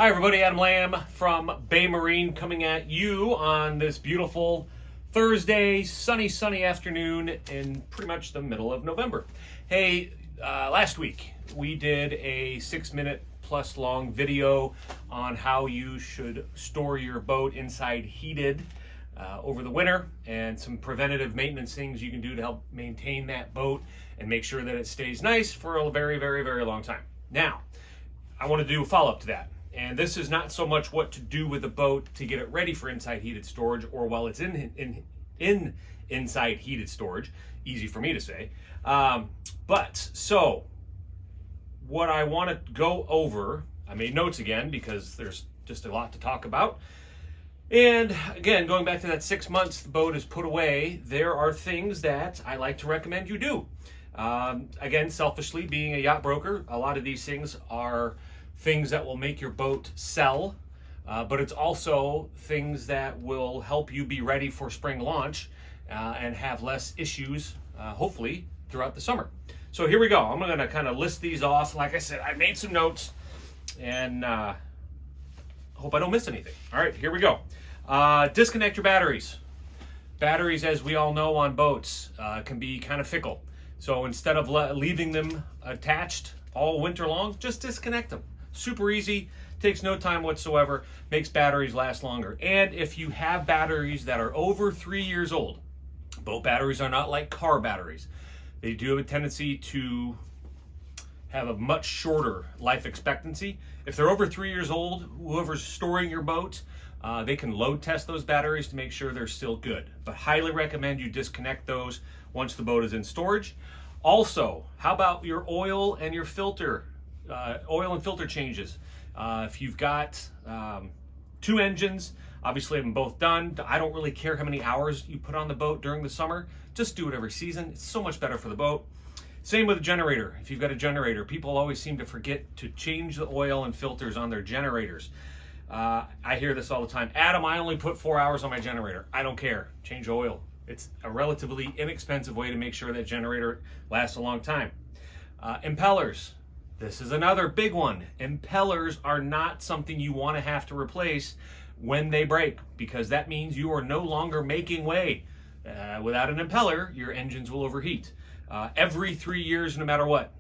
Hi everybody, Adam Lamb from Bay Marine coming at you on this beautiful Thursday, sunny afternoon in pretty much the middle of November. Hey, last week we did a 6-minute plus long video on how you should store your boat inside heated over the winter, and some preventative maintenance things you can do to help maintain that boat and make sure that it stays nice for a very long time. Now, I want to do a follow-up to that. And this is not so much what to do with the boat to get it ready for inside heated storage or while it's in inside heated storage. Easy for me to say. So what I want to go over, I made notes again because there's just a lot to talk about. And again, going back to that 6 months the boat is put away, there are things that I like to recommend you do. Again, selfishly, being a yacht broker, a lot of these things are things that will make your boat sell, but it's also things that will help you be ready for spring launch and have less issues, hopefully, throughout the summer. So here we go. I'm going to kind of list these off. Like I said, I made some notes, and hope I don't miss anything. All right, here we go. Disconnect your batteries. Batteries, as we all know on boats, can be kind of fickle. So instead of leaving them attached all winter long, just disconnect them. Super easy, takes no time whatsoever, makes batteries last longer. And if you have batteries that are over 3 years old, boat batteries are not like car batteries. They do have a tendency to have a much shorter life expectancy. If they're over 3 years old, whoever's storing your boat, they can load test those batteries to make sure they're still good. But highly recommend you disconnect those once the boat is in storage. Also, how about your oil and your filter? Oil and filter changes. If you've got 2 engines, obviously have them both done. I don't really care how many hours you put on the boat during the summer. Just do it every season. It's so much better for the boat. Same with a generator. If you've got a generator, people always seem to forget to change the oil and filters on their generators. I hear this all the time. Adam, I only put 4 hours on my generator. I don't care. Change oil. It's a relatively inexpensive way to make sure that generator lasts a long time. Impellers. This is another big one. Impellers are not something you want to have to replace when they break, because that means you are no longer making way. Without an impeller, your engines will overheat. Every 3 years, no matter what,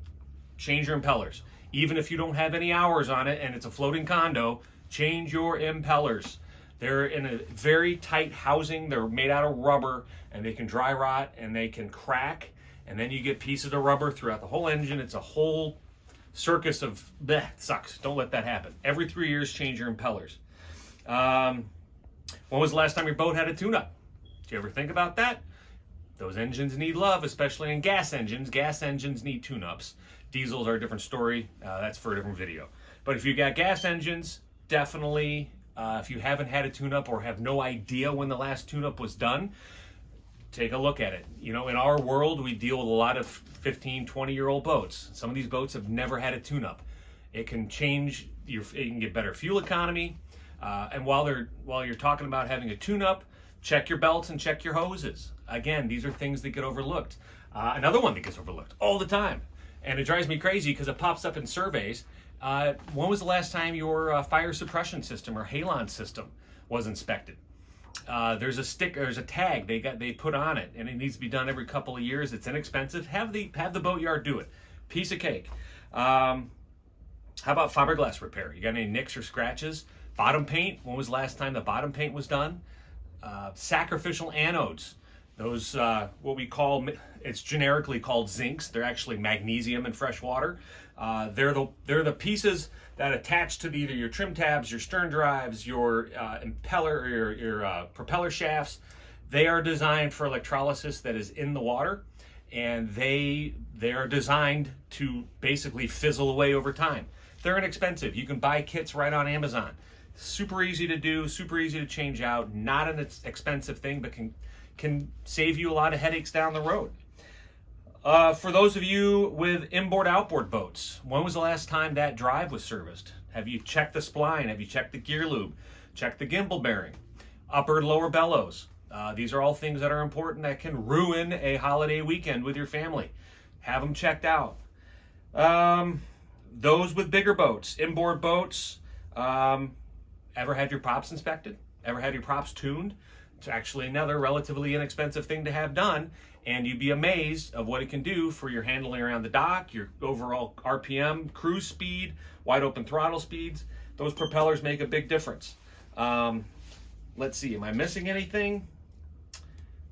change your impellers. Even if you don't have any hours on it and it's a floating condo, change your impellers. They're in a very tight housing. They're made out of rubber, and they can dry rot and they can crack, and then you get pieces of rubber throughout the whole engine. It's a whole circus of bleh, sucks. Don't let that happen. Every 3 years, change your impellers. When was the last time your boat had a tune-up? Did you ever think about that? Those engines need love, especially in gas engines. Gas engines need tune-ups. Diesels are a different story. That's for a different video. But if you got gas engines, definitely, if you haven't had a tune-up or have no idea when the last tune-up was done, take a look at it. You know, in our world, we deal with a lot of 15, 20-year-old boats. Some of these boats have never had a tune-up. It can change, it can get better fuel economy. And while you're talking about having a tune-up, check your belts and check your hoses. Again, these are things that get overlooked. Another one that gets overlooked all the time, and it drives me crazy because it pops up in surveys. When was the last time your fire suppression system or halon system was inspected? There's a sticker, there's a tag they put on it, and it needs to be done every couple of years. It's inexpensive. Have the boatyard do it. Piece of cake. How about fiberglass repair? You got any nicks or scratches? Bottom paint. When was the last time the bottom paint was done? Sacrificial anodes. Those what we call, it's generically called zincs. They're actually magnesium in fresh water. They're the pieces that attach to either your trim tabs, your stern drives, your impeller, or your propeller shafts. They are designed for electrolysis that is in the water, and they are designed to basically fizzle away over time. They're inexpensive. You can buy kits right on Amazon. Super easy to do, super easy to change out. Not an expensive thing, but can save you a lot of headaches down the road. For those of you with inboard-outboard boats, when was the last time that drive was serviced? Have you checked the spline? Have you checked the gear lube? Checked the gimbal bearing? Upper and lower bellows? These are all things that are important that can ruin a holiday weekend with your family. Have them checked out. Those with bigger boats, inboard boats, Ever had your props inspected? Ever had your props tuned? It's actually another relatively inexpensive thing to have done, and you'd be amazed of what it can do for your handling around the dock, your overall RPM, cruise speed, wide open throttle speeds. Those propellers make a big difference. Let's see, am I missing anything?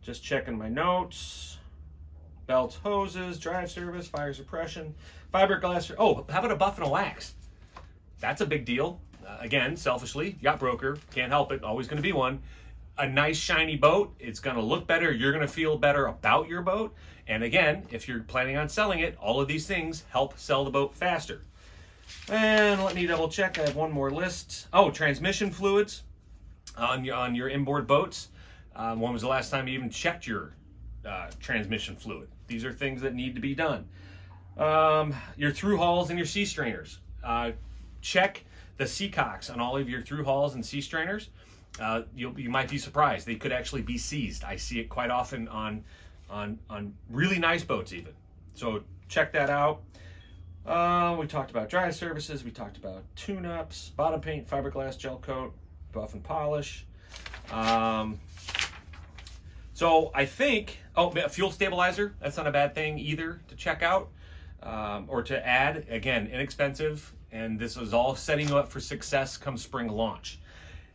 Just checking my notes. Belts, hoses, drive service, fire suppression, fiberglass. Oh, how about a buff and a wax? That's a big deal. Again, selfishly, yacht broker, can't help it, always going to be one. A nice shiny boat, it's going to look better, you're going to feel better about your boat. And again, if you're planning on selling it, all of these things help sell the boat faster. And let me double check, I have one more list. Oh, transmission fluids on your inboard boats. When was the last time you even checked your transmission fluid? These are things that need to be done. Your through hulls and your sea strainers. Check the sea cocks on all of your through hulls and sea strainers. You might be surprised. They could actually be seized. I see it quite often on really nice boats even. So check that out. We talked about dry services. We talked about tune-ups, bottom paint, fiberglass, gel coat, buff and polish. So I think, a fuel stabilizer, that's not a bad thing either to check out or to add. Again, inexpensive, and this is all setting you up for success come spring launch.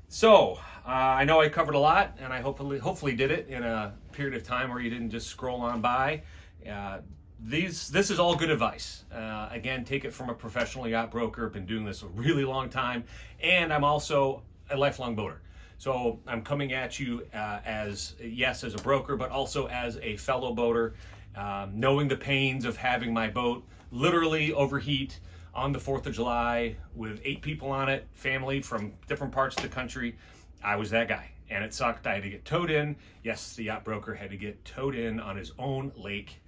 So I know I covered a lot, and I hopefully did it in a period of time where you didn't just scroll on by. This is all good advice. Again, take it from a professional yacht broker. Been doing this a really long time, and I'm also a lifelong boater. So I'm coming at you as a broker, but also as a fellow boater, knowing the pains of having my boat literally overheat on the 4th of July with 8 people on it, family from different parts of the country. I was that guy, and it sucked. I had to get towed in. Yes, the yacht broker had to get towed in on his own lake.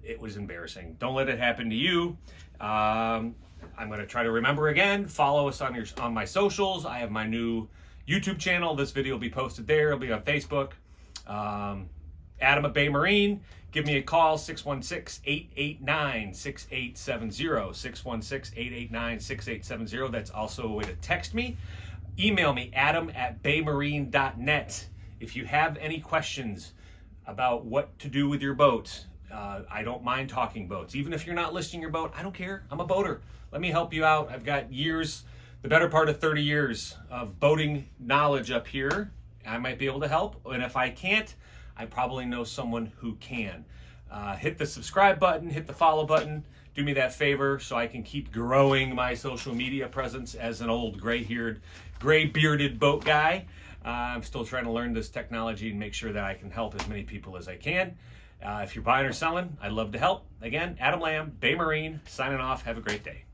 It was embarrassing. Don't let it happen to you. I'm going to try to remember again. Follow us on my socials. I have my new YouTube channel. This video will be posted there. It'll be on Facebook. Adam at Bay Marine. Give me a call, 616-889-6870. 616-889-6870. That's also a way to text me. Email me, adam@baymarine.net. If you have any questions about what to do with your boat, I don't mind talking boats. Even if you're not listing your boat, I don't care. I'm a boater. Let me help you out. I've got years, the better part of 30 years of boating knowledge up here. I might be able to help. And if I can't, I probably know someone who can. Hit the subscribe button, hit the follow button. Do me that favor so I can keep growing my social media presence as an old gray-haired, gray-bearded boat guy. I'm still trying to learn this technology and make sure that I can help as many people as I can. If you're buying or selling, I'd love to help. Again, Adam Lamb, Bay Marine, signing off. Have a great day.